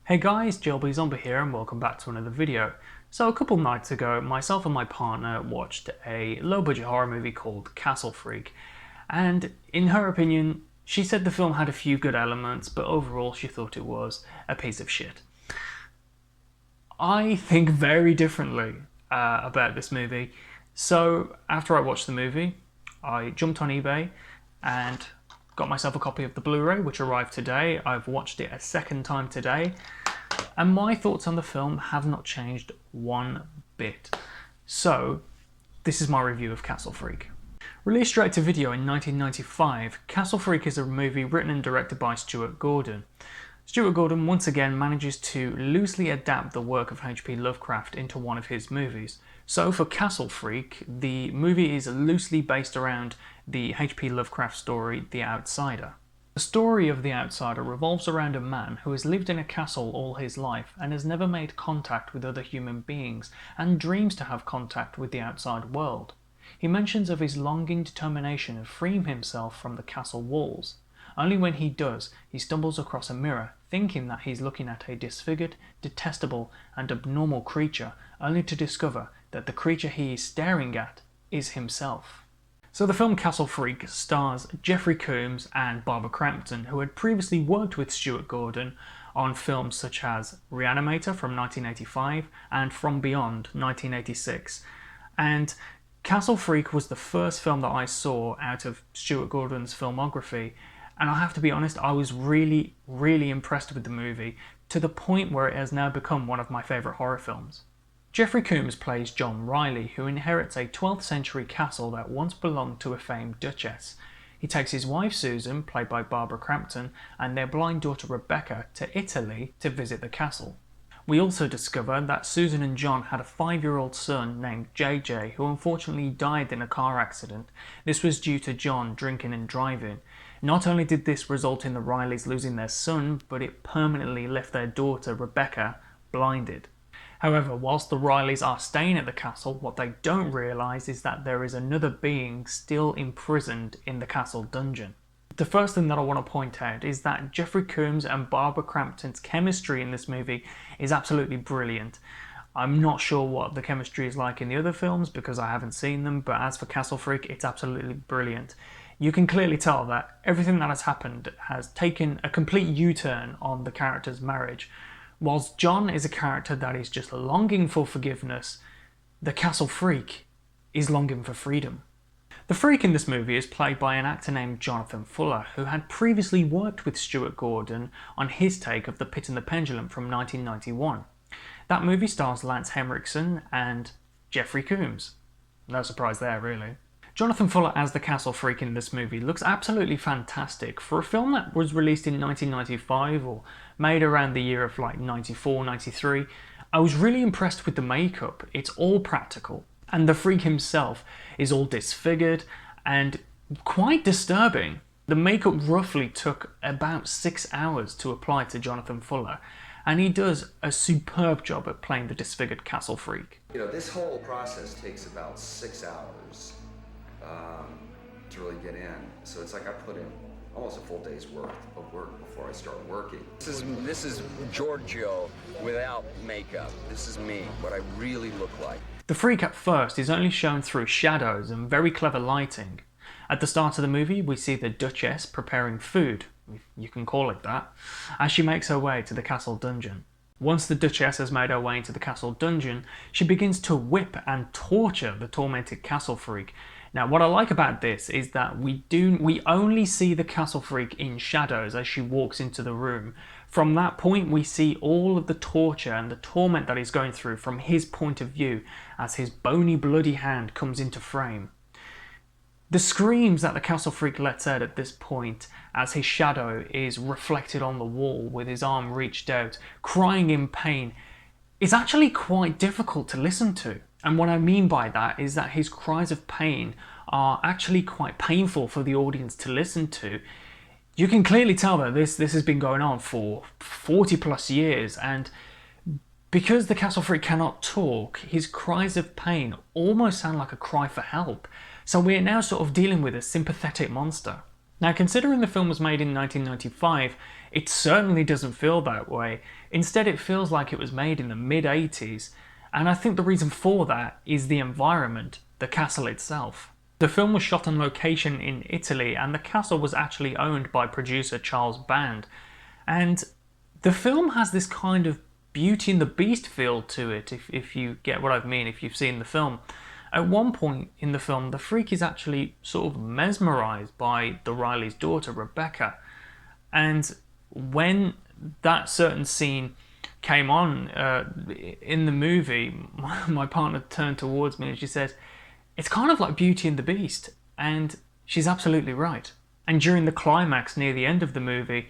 Hey guys, JLB Zombie here and welcome back to another video. So a couple nights ago, myself and my partner watched a low-budget horror movie called Castle Freak, and in her opinion, she said the film had a few good elements, but overall she thought it was a piece of shit. I think very differently about this movie. So after I watched the movie, I jumped on eBay and got myself a copy of the Blu-ray, which arrived today. I've watched it a second time today, and my thoughts on the film have not changed one bit. So, this is my review of Castle Freak. Released straight to video in 1995, Castle Freak is a movie written and directed by Stuart Gordon. Stuart Gordon once again manages to loosely adapt the work of H.P. Lovecraft into one of his movies. So for Castle Freak, the movie is loosely based around the H.P. Lovecraft story, The Outsider. The story of The Outsider revolves around a man who has lived in a castle all his life and has never made contact with other human beings and dreams to have contact with the outside world. He mentions of his longing determination of freeing himself from the castle walls. Only when he does, he stumbles across a mirror, thinking that he's looking at a disfigured, detestable and abnormal creature, only to discover that the creature he is staring at is himself. So the film Castle Freak stars Jeffery Combs and Barbra Crampton, who had previously worked with Stuart Gordon on films such as Reanimator from 1985 and From Beyond 1986. And Castle Freak was the first film that I saw out of Stuart Gordon's filmography, and I have to be honest, I was really impressed with the movie, to the point where it has now become one of my favourite horror films. Jeffery Combs plays John Riley, who inherits a 12th century castle that once belonged to a famed duchess. He takes his wife Susan, played by Barbra Crampton, and their blind daughter Rebecca to Italy to visit the castle. We also discover that Susan and John had a 5-year-old son named JJ, who unfortunately died in a car accident. This was due to John drinking and driving. Not only did this result in the Rileys losing their son, but it permanently left their daughter Rebecca blinded. However, whilst the Rileys are staying at the castle, what they don't realise is that there is another being still imprisoned in the castle dungeon. The first thing that I want to point out is that Jeffery Combs and Barbra Crampton's chemistry in this movie is absolutely brilliant. I'm not sure what the chemistry is like in the other films because I haven't seen them, but as for Castle Freak, it's absolutely brilliant. You can clearly tell that everything that has happened has taken a complete U-turn on the character's marriage. Whilst John is a character that is just longing for forgiveness, the Castle Freak is longing for freedom. The freak in this movie is played by an actor named Johnathan Fuller, who had previously worked with Stuart Gordon on his take of The Pit and the Pendulum from 1991. That movie stars Lance Henriksen and Jeffery Combs. No surprise there, really. Johnathan Fuller as the Castle Freak in this movie looks absolutely fantastic. For a film that was released in 1995 or made around the year of like 94, 93, I was really impressed with the makeup. It's all practical, and the freak himself is all disfigured and quite disturbing. The makeup roughly took about 6 hours to apply to Johnathan Fuller, and he does a superb job at playing the disfigured Castle Freak. You know, this whole process takes about 6 hours to really get in. So it's like I put in almost a full day's worth of work before I start working. This is Giorgio without makeup. This is me, what I really look like. The freak at first is only shown through shadows and very clever lighting. At the start of the movie, we see the Duchess preparing food, if you can call it that, as she makes her way to the castle dungeon. Once the Duchess has made her way into the castle dungeon, she begins to whip and torture the tormented Castle Freak. Now, what I like about this is that we only see the Castle Freak in shadows as she walks into the room. From that point, we see all of the torture and the torment that he's going through from his point of view as his bony, bloody hand comes into frame. The screams that the Castle Freak lets out at this point as his shadow is reflected on the wall with his arm reached out, crying in pain, is actually quite difficult to listen to. And what I mean by that is that his cries of pain are actually quite painful for the audience to listen to. You can clearly tell that this has been going on for 40 plus years, and because the Castle Freak cannot talk, his cries of pain almost sound like a cry for help. So we're now sort of dealing with a sympathetic monster. Now, considering the film was made in 1995, it certainly doesn't feel that way. Instead, it feels like it was made in the mid-80s, and I think the reason for that is the environment, the castle itself. The film was shot on location in Italy, and the castle was actually owned by producer Charles Band. And the film has this kind of Beauty and the Beast feel to it, if you get what I mean, if you've seen the film. At one point in the film, the freak is actually sort of mesmerised by the Riley's daughter, Rebecca. And when that certain scene came on in the movie, my partner turned towards me and she said, "It's kind of like Beauty and the Beast." And she's absolutely right. And during the climax near the end of the movie,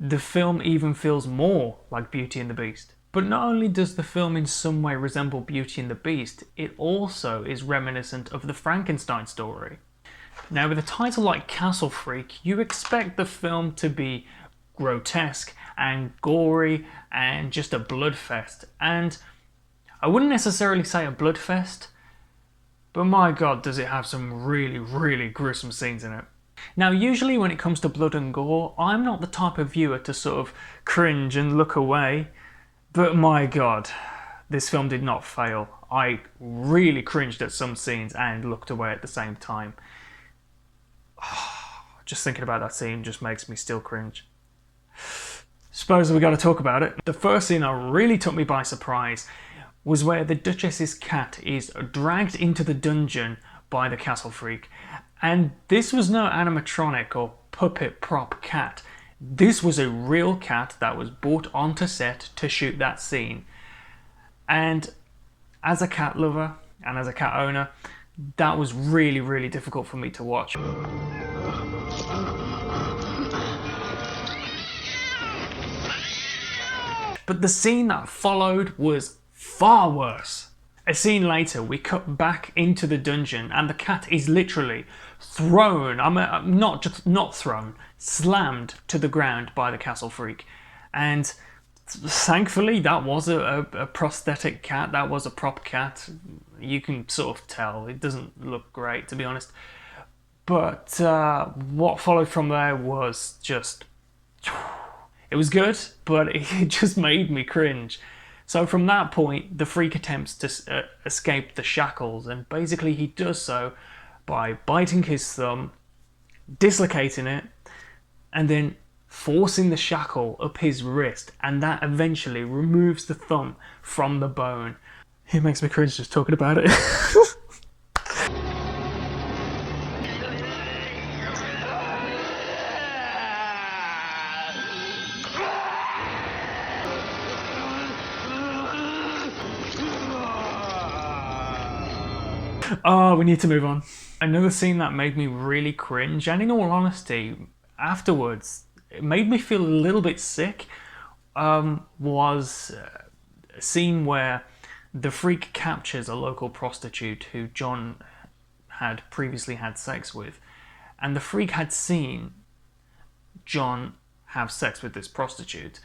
the film even feels more like Beauty and the Beast. But not only does the film in some way resemble Beauty and the Beast, it also is reminiscent of the Frankenstein story. Now, with a title like Castle Freak, you expect the film to be grotesque and gory and just a bloodfest. And I wouldn't necessarily say a bloodfest, but my god, does it have some really, really gruesome scenes in it. Now, usually when it comes to blood and gore, I'm not the type of viewer to sort of cringe and look away. But my god, this film did not fail. I really cringed at some scenes and looked away at the same time. Just thinking about that scene just makes me still cringe. Suppose we got to talk about it. The first scene that really took me by surprise was where the Duchess's cat is dragged into the dungeon by the castle freak. And this was no animatronic or puppet prop cat. This was a real cat that was brought onto set to shoot that scene. And as a cat lover and as a cat owner, that was really, really difficult for me to watch. But the scene that followed was far worse. A scene later, we cut back into the dungeon and the cat is literally thrown, not thrown, slammed to the ground by the castle freak. And thankfully that was a prosthetic cat, that was a prop cat. You can sort of tell, it doesn't look great to be honest. But what followed from there was just, it was good, but it just made me cringe. So from that point, the freak attempts to escape the shackles, and basically he does so by biting his thumb, dislocating it, and then forcing the shackle up his wrist, and that eventually removes the thumb from the bone. It makes me cringe just talking about it. Oh, we need to move on. Another scene that made me really cringe, and in all honesty, afterwards, it made me feel a little bit sick, was a scene where the freak captures a local prostitute who John had previously had sex with. And the freak had seen John have sex with this prostitute.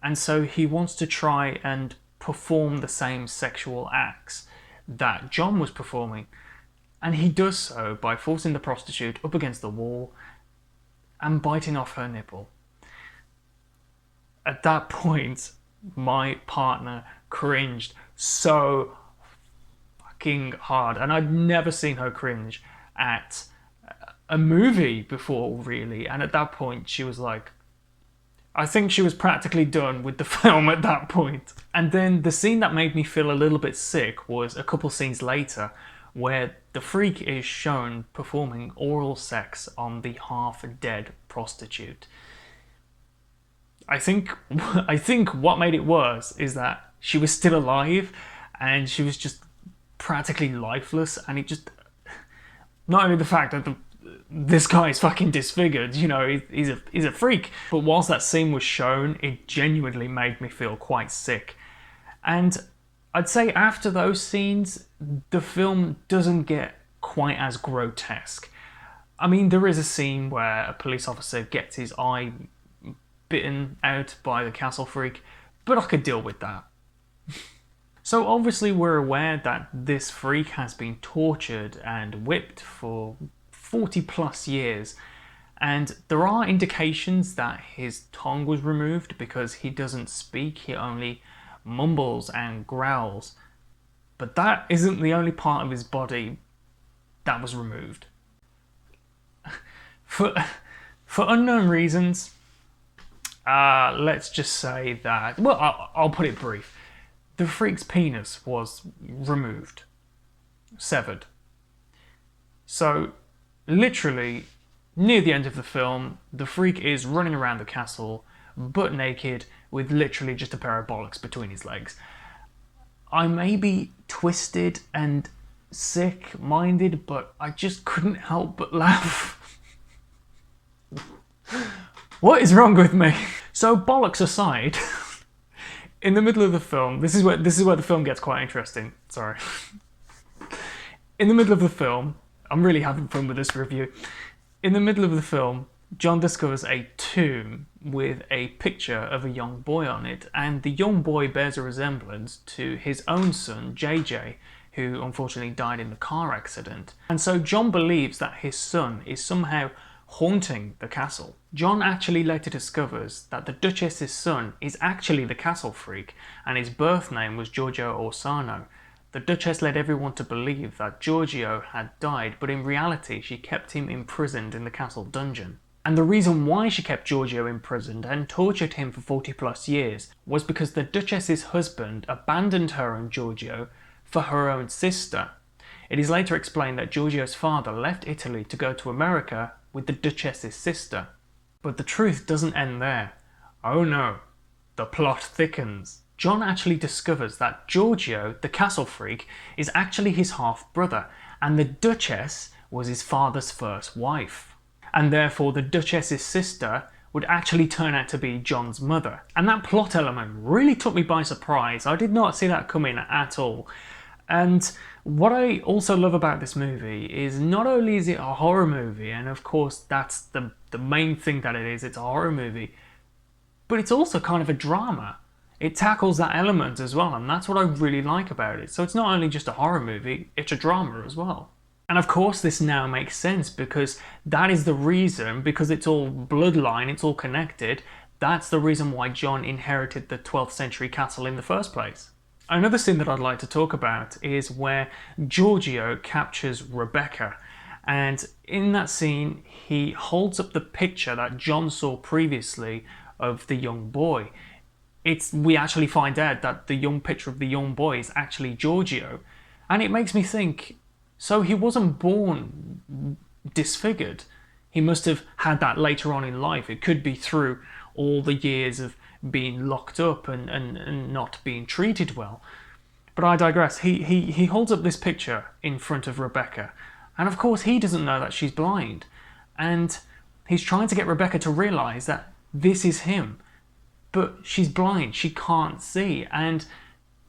And so he wants to try and perform the same sexual acts that John was performing, and he does so by forcing the prostitute up against the wall and biting off her nipple. At that point, my partner cringed so fucking hard, and I'd never seen her cringe at a movie before, really. And at that point, she was like, I think she was practically done with the film at that point. And then the scene that made me feel a little bit sick was a couple scenes later, where the freak is shown performing oral sex on the half-dead prostitute. I think what made it worse is that she was still alive and she was just practically lifeless, and it just, not only the fact that this guy is fucking disfigured, you know, he's a freak. But whilst that scene was shown, it genuinely made me feel quite sick. And I'd say after those scenes, the film doesn't get quite as grotesque. I mean, there is a scene where a police officer gets his eye bitten out by the castle freak, but I could deal with that. So obviously we're aware that this freak has been tortured and whipped for 40 plus years, And there are indications that his tongue was removed because he doesn't speak, he only mumbles and growls. But that isn't the only part of his body that was removed. For unknown reasons, let's just say that, well, I'll put it brief. The freak's penis was removed, severed. So, literally, near the end of the film, the freak is running around the castle, butt naked, with literally just a pair of bollocks between his legs. I may be twisted and sick-minded, but I just couldn't help but laugh. What is wrong with me? So, bollocks aside, in the middle of the film, this is where the film gets quite interesting. Sorry. In the middle of the film, I'm really having fun with this review. In the middle of the film, John discovers a tomb with a picture of a young boy on it, and the young boy bears a resemblance to his own son, JJ, who unfortunately died in the car accident. And so John believes that his son is somehow haunting the castle. John actually later discovers that the Duchess's son is actually the castle freak, and his birth name was Giorgio Orsano. The Duchess led everyone to believe that Giorgio had died, but in reality she kept him imprisoned in the castle dungeon. And the reason why she kept Giorgio imprisoned and tortured him for 40 plus years was because the Duchess's husband abandoned her and Giorgio for her own sister. It is later explained that Giorgio's father left Italy to go to America with the Duchess's sister. But the truth doesn't end there. Oh no, the plot thickens. John actually discovers that Giorgio, the castle freak, is actually his half-brother, and the Duchess was his father's first wife. And therefore the Duchess's sister would actually turn out to be John's mother. And that plot element really took me by surprise. I did not see that coming at all. And what I also love about this movie is not only is it a horror movie, and of course that's the main thing that it is, it's a horror movie, but it's also kind of a drama. It tackles that element as well, and that's what I really like about it. So it's not only just a horror movie, it's a drama as well. And of course this now makes sense because that is the reason, because it's all bloodline, it's all connected, that's the reason why John inherited the 12th century castle in the first place. Another scene that I'd like to talk about is where Giorgio captures Rebecca, and in that scene he holds up the picture that John saw previously of the young boy. We actually find out that the young picture of the young boy is actually Giorgio, and it makes me think, so he wasn't born disfigured. He must have had that later on in life. It could be through all the years of being locked up and not being treated well. But I digress. He holds up this picture in front of Rebecca, and of course he doesn't know that she's blind, and he's trying to get Rebecca to realise that this is him, but she's blind, she can't see. And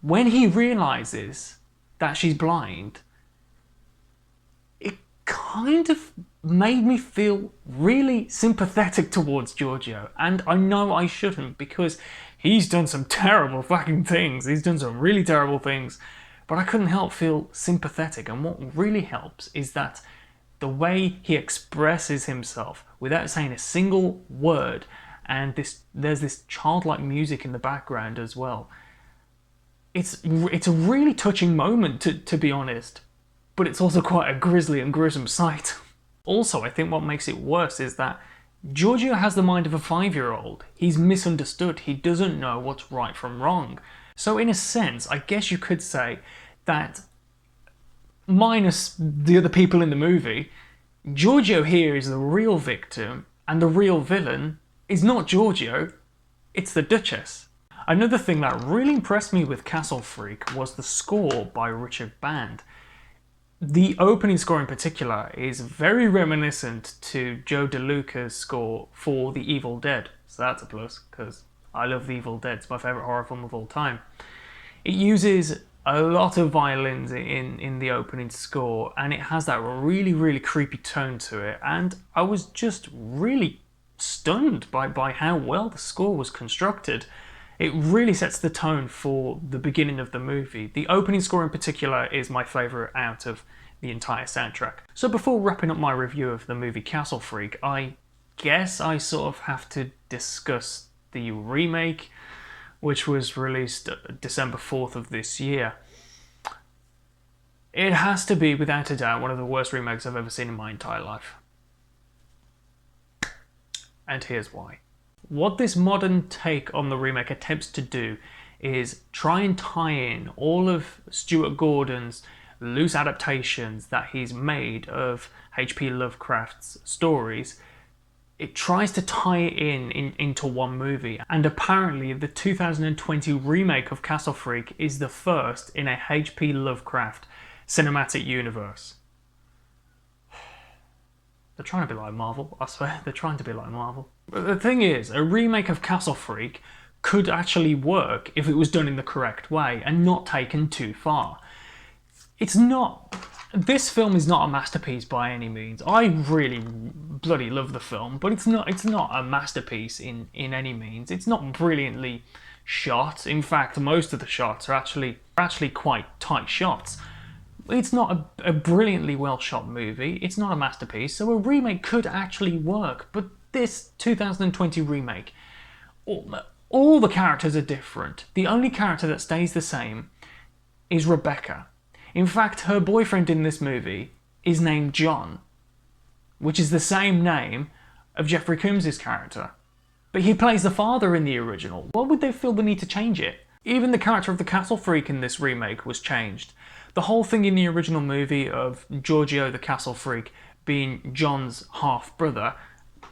when he realises that she's blind, it kind of made me feel really sympathetic towards Giorgio. And I know I shouldn't, because he's done some terrible fucking things. He's done some really terrible things. But I couldn't help feel sympathetic. And what really helps is that the way he expresses himself without saying a single word, and there's this childlike music in the background as well. It's a really touching moment, to be honest, but it's also quite a grisly and gruesome sight. Also, I think what makes it worse is that Giorgio has the mind of a 5-year-old. He's misunderstood. He doesn't know what's right from wrong. So in a sense, I guess you could say that, minus the other people in the movie, Giorgio here is the real victim, and the real villain is not Giorgio, it's the Duchess. Another thing that really impressed me with Castle Freak was the score by Richard Band. The opening score in particular is very reminiscent to Joe DeLuca's score for The Evil Dead, so that's a plus, because I love The Evil Dead, it's my favourite horror film of all time. It uses a lot of violins in the opening score, and it has that really, really creepy tone to it, and I was just really stunned by how well the score was constructed. It really sets the tone for the beginning of the movie. The opening score in particular is my favourite out of the entire soundtrack. So before wrapping up my review of the movie Castle Freak, I guess I sort of have to discuss the remake, which was released December 4th of this year. It has to be, without a doubt, one of the worst remakes I've ever seen in my entire life. And here's why. What this modern take on the remake attempts to do is try and tie in all of Stuart Gordon's loose adaptations that he's made of H.P. Lovecraft's stories. It tries to tie it into one movie, and apparently the 2020 remake of Castle Freak is the first in a H.P. Lovecraft cinematic universe. They're trying to be like Marvel, I swear, they're trying to be like Marvel. But the thing is, a remake of Castle Freak could actually work if it was done in the correct way and not taken too far. This film is not a masterpiece by any means. I really bloody love the film, but it's not a masterpiece in any means. It's not brilliantly shot. In fact, most of the shots are actually quite tight shots. It's not a brilliantly well shot movie. It's not a masterpiece, so a remake could actually work. But this 2020 remake, all the characters are different. The only character that stays the same is Rebecca. In fact, her boyfriend in this movie is named John, which is the same name of Jeffrey Combs' character. But he plays the father in the original. Why would they feel the need to change it? Even the character of the Castle Freak in this remake was changed. The whole thing in the original movie of Giorgio the Castle Freak being John's half-brother,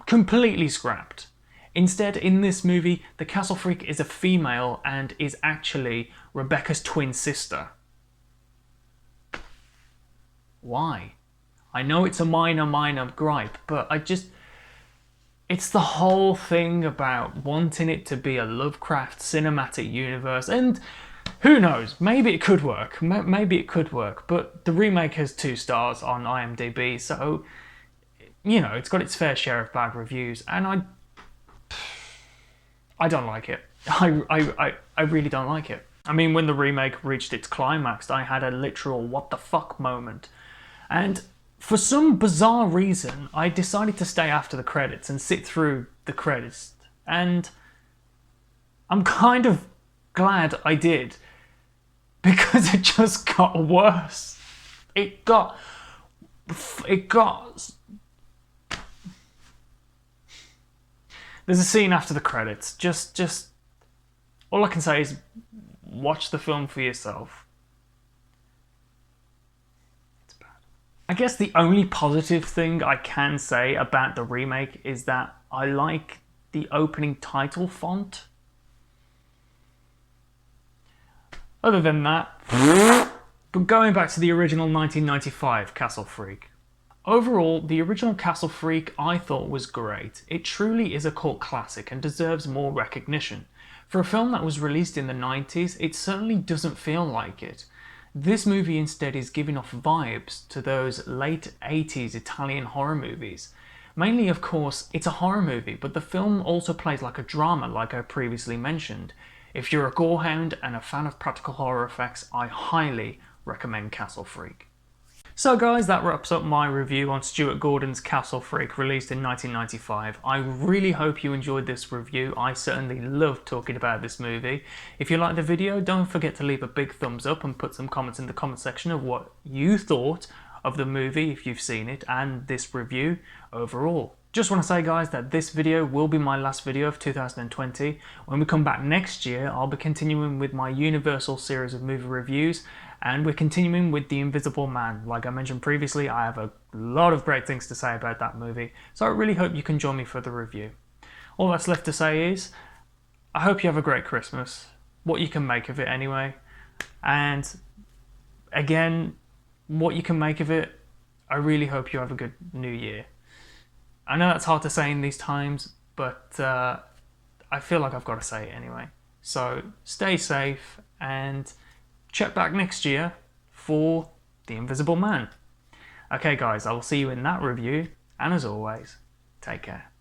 completely scrapped. Instead, in this movie, the Castle Freak is a female and is actually Rebecca's twin sister. Why? I know it's a minor gripe, but it's the whole thing about wanting it to be a Lovecraft cinematic universe, and who knows, maybe it could work, but the remake has 2 stars on IMDb, so, you know, it's got its fair share of bad reviews, and I don't like it. I really don't like it. I mean, when the remake reached its climax, I had a literal what the fuck moment. And for some bizarre reason, I decided to stay after the credits and sit through the credits. And I'm kind of glad I did, because it just got worse. It got... There's a scene after the credits. Just all I can say is watch the film for yourself. It's bad. I guess the only positive thing I can say about the remake is that I like the opening title font. Other than that, but going back to the original 1995 Castle Freak. Overall, the original Castle Freak I thought was great. It truly is a cult classic and deserves more recognition. For a film that was released in the 90s, it certainly doesn't feel like it. This movie instead is giving off vibes to those late 80s Italian horror movies. Mainly, of course, it's a horror movie, but the film also plays like a drama, like I previously mentioned. If you're a gorehound and a fan of practical horror effects, I highly recommend Castle Freak. So guys, that wraps up my review on Stuart Gordon's Castle Freak, released in 1995. I really hope you enjoyed this review. I certainly loved talking about this movie. If you liked the video, don't forget to leave a big thumbs up and put some comments in the comment section of what you thought of the movie, if you've seen it, and this review overall. Just want to say, guys, that this video will be my last video of 2020. When we come back next year, I'll be continuing with my Universal series of movie reviews, and we're continuing with The Invisible Man. Like I mentioned previously, I have a lot of great things to say about that movie, so I really hope you can join me for the review. All that's left to say is, I hope you have a great Christmas, what you can make of it anyway, and again, what you can make of it, I really hope you have a good New Year. I know that's hard to say in these times, but I feel like I've got to say it anyway. So stay safe and check back next year for The Invisible Man. Okay guys, I will see you in that review, and as always, take care.